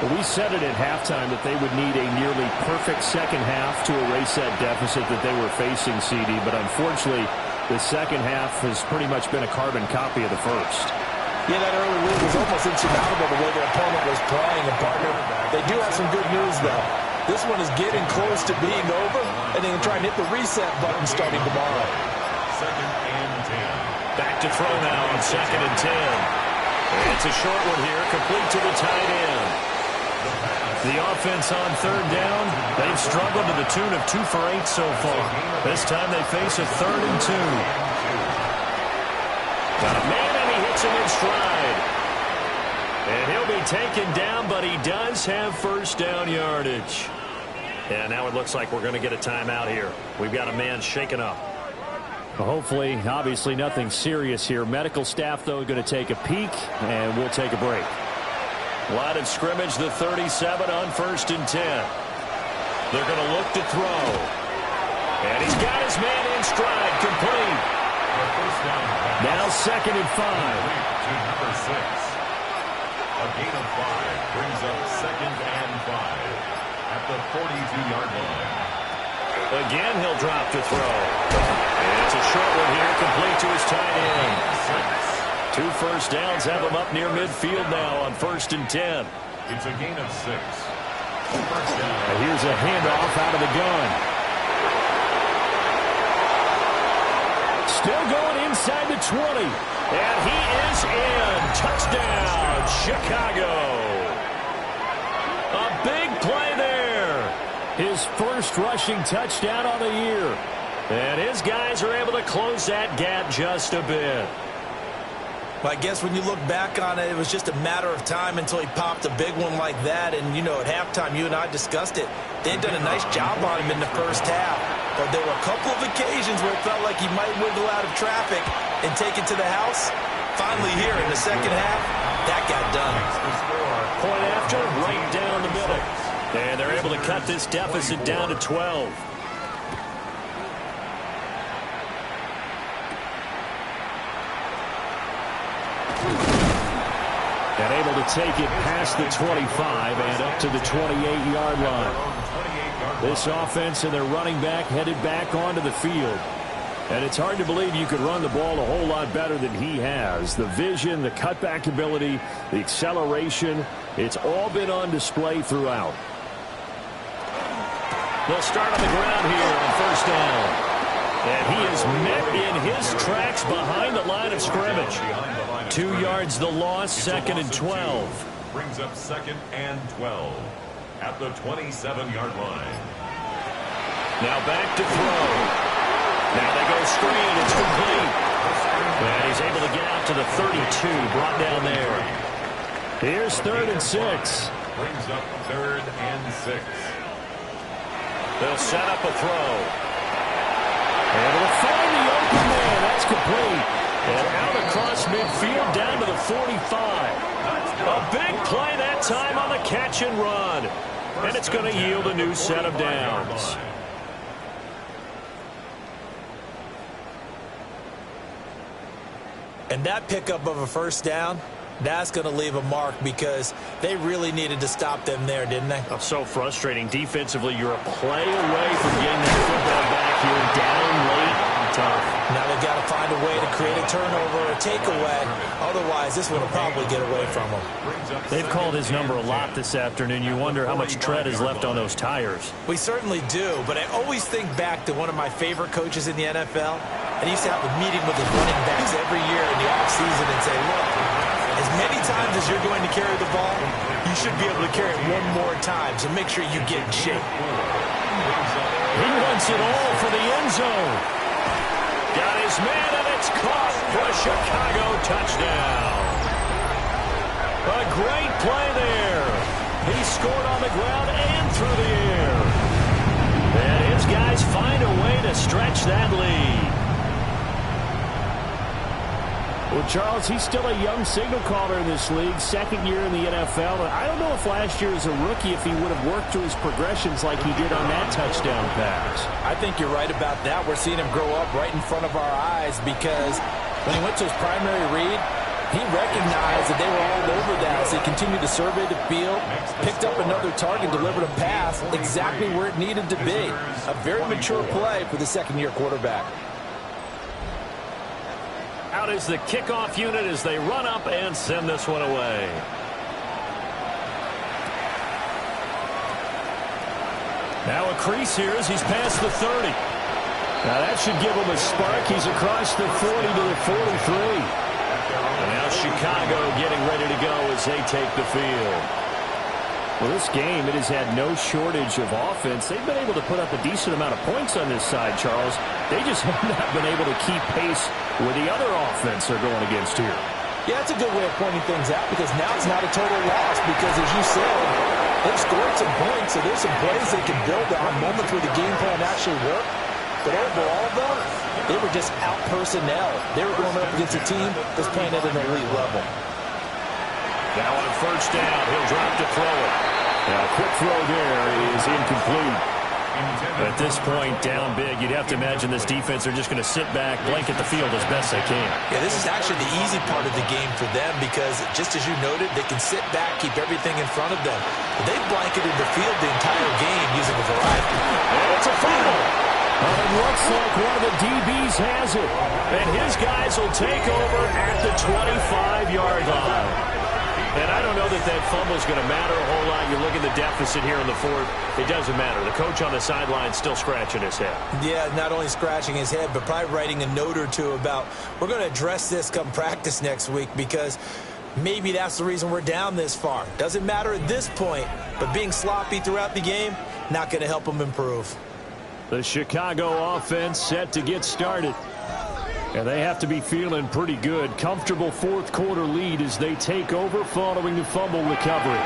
Well, we said it at halftime that they would need a nearly perfect second half to erase that deficit that they were facing, CD. But unfortunately, the second half has pretty much been a carbon copy of the first. Yeah, that early lead was almost insurmountable the way their opponent was playing. And partner, they do have some good news, though. This one is getting close to being over, and they can try and hit the reset button starting tomorrow. 2nd and 10. Back to throw now on 2nd and 10. It's a short one here, complete to the tight end. The offense on 3rd down, they've struggled to the tune of 2 for 8 so far. This time they face a 3rd and 2. Got a man, and he hits him in stride. And he'll be taken down, but he does have first down yardage. And now it looks like we're going to get a timeout here. We've got a man shaken up. Well, hopefully, obviously nothing serious here. Medical staff, though, going to take a peek, and we'll take a break. Line of scrimmage, the 37 on 1st and 10. They're going to look to throw. And he's got his man in stride, complete. Now 2nd and 5. To number 6. A gain of 5 brings up 2nd and 5 at the 42-yard line. Again, he'll drop to throw. And it's a short one here, complete to his tight end. 2 first downs have him up near midfield now on 1st and 10. It's a gain of 6. First down. And here's a handoff out of the gun. Still going inside the 20. And he is in. Touchdown, Chicago. A big play there. His first rushing touchdown on the year. And his guys are able to close that gap just a bit. Well, I guess when you look back on it, it was just a matter of time until he popped a big one like that. And, you know, at halftime, you and I discussed it. They'd done a nice job on him in the first half. But there were a couple of occasions where it felt like he might wiggle out of traffic and take it to the house. Finally here in the second half, that got done. Point after, right down the middle. And they're able to cut this deficit down to 12. And able to take it past the 25 and up to the 28-yard line. This offense and their running back headed back onto the field. And it's hard to believe you could run the ball a whole lot better than he has. The vision, the cutback ability, the acceleration, it's all been on display throughout. They'll start on the ground here on first down. And he is met in his tracks behind the line of scrimmage. 2 yards the loss, second and 12. Brings up second and 12 at the 27-yard line. Now back to throw. Now they go screen. It's complete. And he's able to get out to the 32, brought down there. Here's 3rd and 6. Brings up 3rd and 6. They'll set up a throw. Able to find the open man. That's complete. And out across midfield down to the 45. A big play that time on the catch and run. And it's going to yield a new set of downs. And that pickup of a first down, that's going to leave a mark because they really needed to stop them there, didn't they? Oh, so frustrating. Defensively, you're a play away from getting that football back here down late and tough. Now they've got to find a way to create a turnover or a takeaway. Otherwise, this one will probably get away from them. They've called his number a lot this afternoon. You wonder how much tread is left on those tires. We certainly do, but I always think back to one of my favorite coaches in the NFL. And he used to have a meeting with his running backs every year in the offseason and say, look, as many times as you're going to carry the ball, you should be able to carry it one more time, so make sure you get in shape. He wants it all for the end zone. Got his man, and it's caught for a Chicago touchdown. A great play there. He scored on the ground and through the air. And his guys find a way to stretch that lead. Well, Charles, he's still a young signal caller in this league, second year in the NFL. I don't know if last year as a rookie if he would have worked through his progressions like he did on that touchdown pass. I think you're right about that. We're seeing him grow up right in front of our eyes because when he went to his primary read, he recognized that they were all over that as he continued to survey the field, picked up another target, delivered a pass exactly where it needed to be. A very mature play for the second-year quarterback. Out is the kickoff unit as they run up and send this one away. Now a crease here as he's past the 30. Now that should give him a spark. He's across the 40 to the 43. And now Chicago getting ready to go as they take the field. Well, this game, it has had no shortage of offense. They've been able to put up a decent amount of points on this side, Charles. They just have not been able to keep pace with the other offense they're going against here. Yeah, that's a good way of pointing things out because now it's not a total loss because, as you said, they've scored some points, so there's some plays they can build on, moments where the game plan actually worked. But overall, though, they were just out-personnel. They were going up against a team that's playing at an elite level. Now on first down, he'll drop to throw it. Now a quick throw there is incomplete. At this point, down big, you'd have to imagine this defense are just going to sit back, blanket the field as best they can. Yeah, this is actually the easy part of the game for them because, just as you noted, they can sit back, keep everything in front of them. But they've blanketed the field the entire game using a variety. And it's a fumble. It looks like one of the DBs has it. And his guys will take over at the 25-yard line. And I don't know that that fumble is going to matter a whole lot. You look at the deficit here in the fourth. It doesn't matter. The coach on the sideline still scratching his head. Yeah, not only scratching his head, but probably writing a note or two about we're going to address this come practice next week because maybe that's the reason we're down this far. Doesn't matter at this point, but being sloppy throughout the game, not going to help them improve. The Chicago offense set to get started. And they have to be feeling pretty good. Comfortable fourth quarter lead as they take over following the fumble recovery.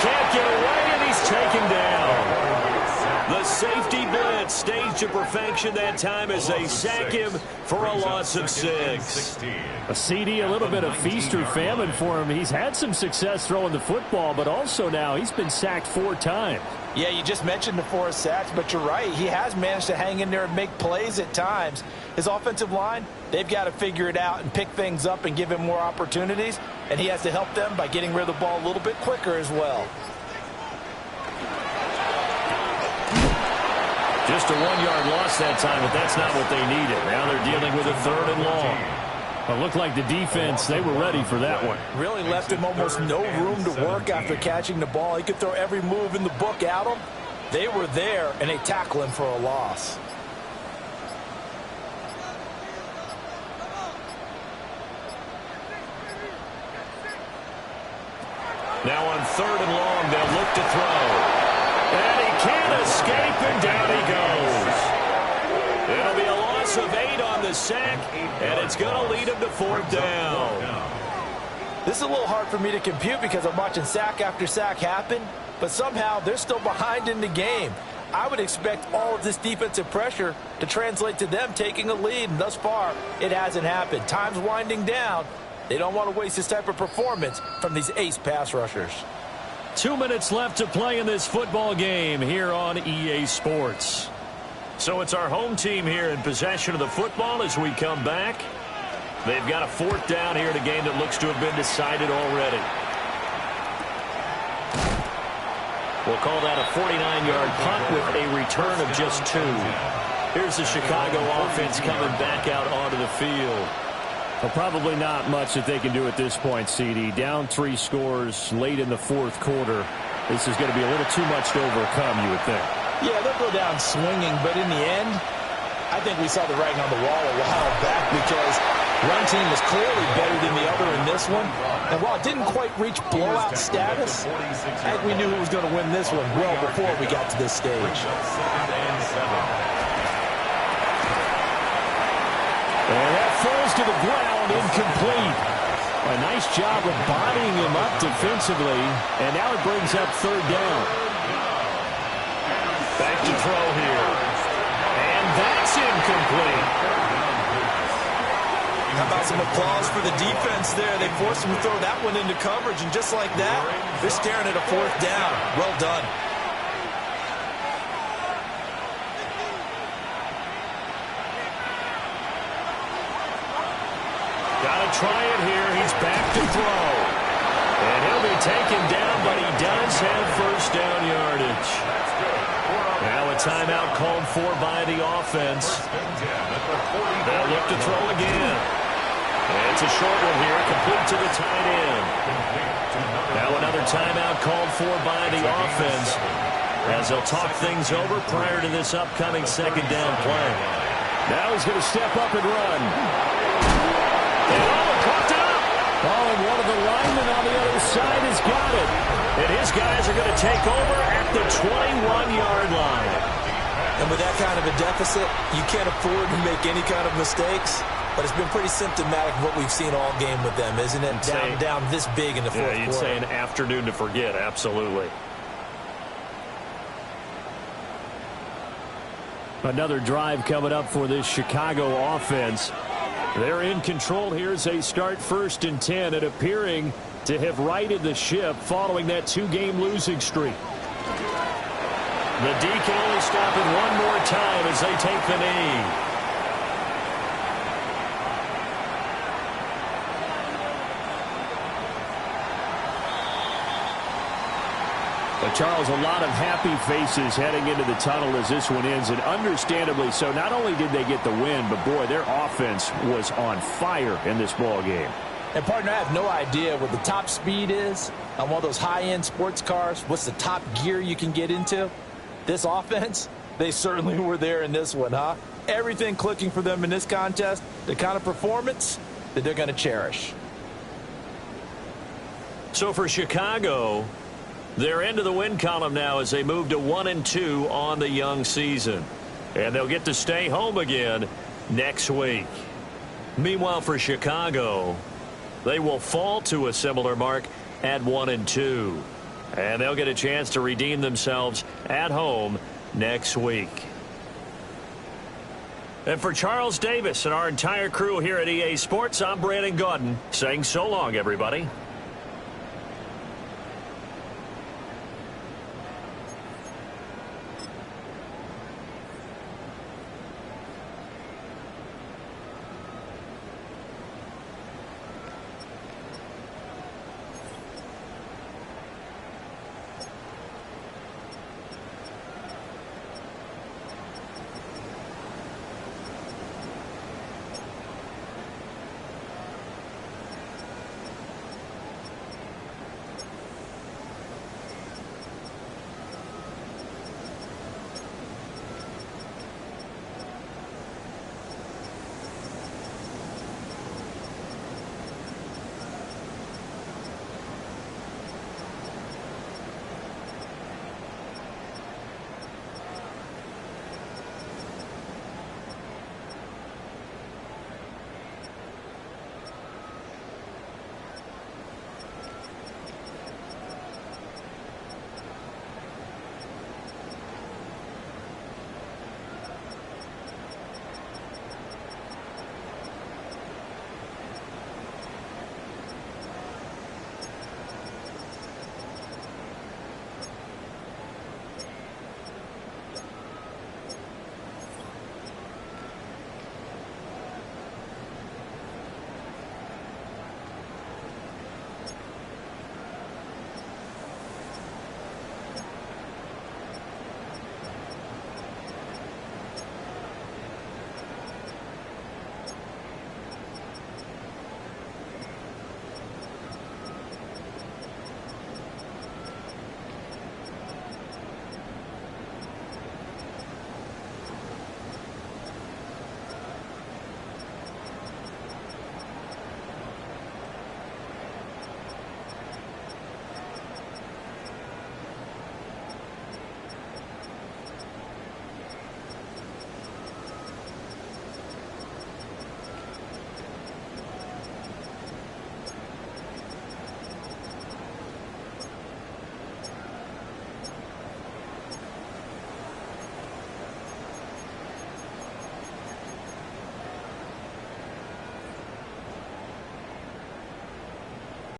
Can't get away, and he's taken down. The safety blitz staged to perfection that time as they sack him for a loss of 6. A CD, a little bit of feast or famine for him. He's had some success throwing the football, but also now he's been sacked 4 times. Yeah, you just mentioned the 4 sacks, but you're right. He has managed to hang in there and make plays at times. His offensive line, they've got to figure it out and pick things up and give him more opportunities, and he has to help them by getting rid of the ball a little bit quicker as well. Just a 1-yard loss that time, but that's not what they needed. Now they're dealing with a 3rd and long. It looked like the defense, they were ready for that one. Really left him almost no room to work after catching the ball. He could throw every move in the book at him. They were there, and they tackle him for a loss. Now on 3rd and long, they'll look to throw. And he can't escape, and down he goes. It'll be a loss of 8 on the sack, and it's going to lead him to 4th down. This is a little hard for me to compute because I'm watching sack after sack happen, but somehow they're still behind in the game. I would expect all of this defensive pressure to translate to them taking a lead, and thus far, it hasn't happened. Time's winding down. They don't want to waste this type of performance from these ace pass rushers. 2 minutes left to play in this football game here on EA Sports. So it's our home team here in possession of the football as we come back. They've got a 4th down here in a game that looks to have been decided already. We'll call that a 49-yard punt with a return of just 2. Here's the Chicago offense coming back out onto the field. Well, probably not much that they can do at this point, CD. Down 3 scores late in the 4th quarter. This is going to be a little too much to overcome, you would think. Yeah, they'll go down swinging, but in the end, I think we saw the writing on the wall a while back because one team was clearly better than the other in this one. And while it didn't quite reach blowout status, I think we knew who was going to win this one well before we got to this stage. And that falls to the ground, incomplete. A nice job of bodying him up defensively, and now it brings up 3rd down. Back to throw here. And that's incomplete. How about some applause for the defense there? They forced him to throw that one into coverage, and just like that, they're staring at a 4th down. Well done. Got to try it here. He's back to throw. And he'll be taken down, but he does have 1st down yardage. Now a timeout called for by the offense. They'll look to throw again. And it's a short one here, complete to the tight end. Now another timeout called for by the offense as they'll talk things over prior to this upcoming 2nd down play. Now he's going to step up and run. And caught up. Oh, and one of the linemen on the other side has got it. And his guys are going to take over at the 21-yard line. And with that kind of a deficit, you can't afford to make any kind of mistakes. But it's been pretty symptomatic of what we've seen all game with them, isn't it? Down this big in the 4th quarter. You'd say an afternoon to forget, absolutely. Another drive coming up for this Chicago offense. They're in control here as they start 1st and 10 and appearing to have righted the ship following that 2-game losing streak. The D can only stop it one more time as they take the knee. But Charles, a lot of happy faces heading into the tunnel as this one ends, and understandably so. Not only did they get the win, but boy, their offense was on fire in this ball game. And partner, I have no idea what the top speed is on one of those high-end sports cars. What's the top gear you can get into? This offense, they certainly were there in this one, huh? Everything clicking for them in this contest, the kind of performance that they're going to cherish. So for Chicago, they're into the win column now as they move to 1-2 on the young season. And they'll get to stay home again next week. Meanwhile, for Chicago, they will fall to a similar mark at 1-2. And they'll get a chance to redeem themselves at home next week. And for Charles Davis and our entire crew here at EA Sports, I'm Brandon Gaudin saying so long, everybody.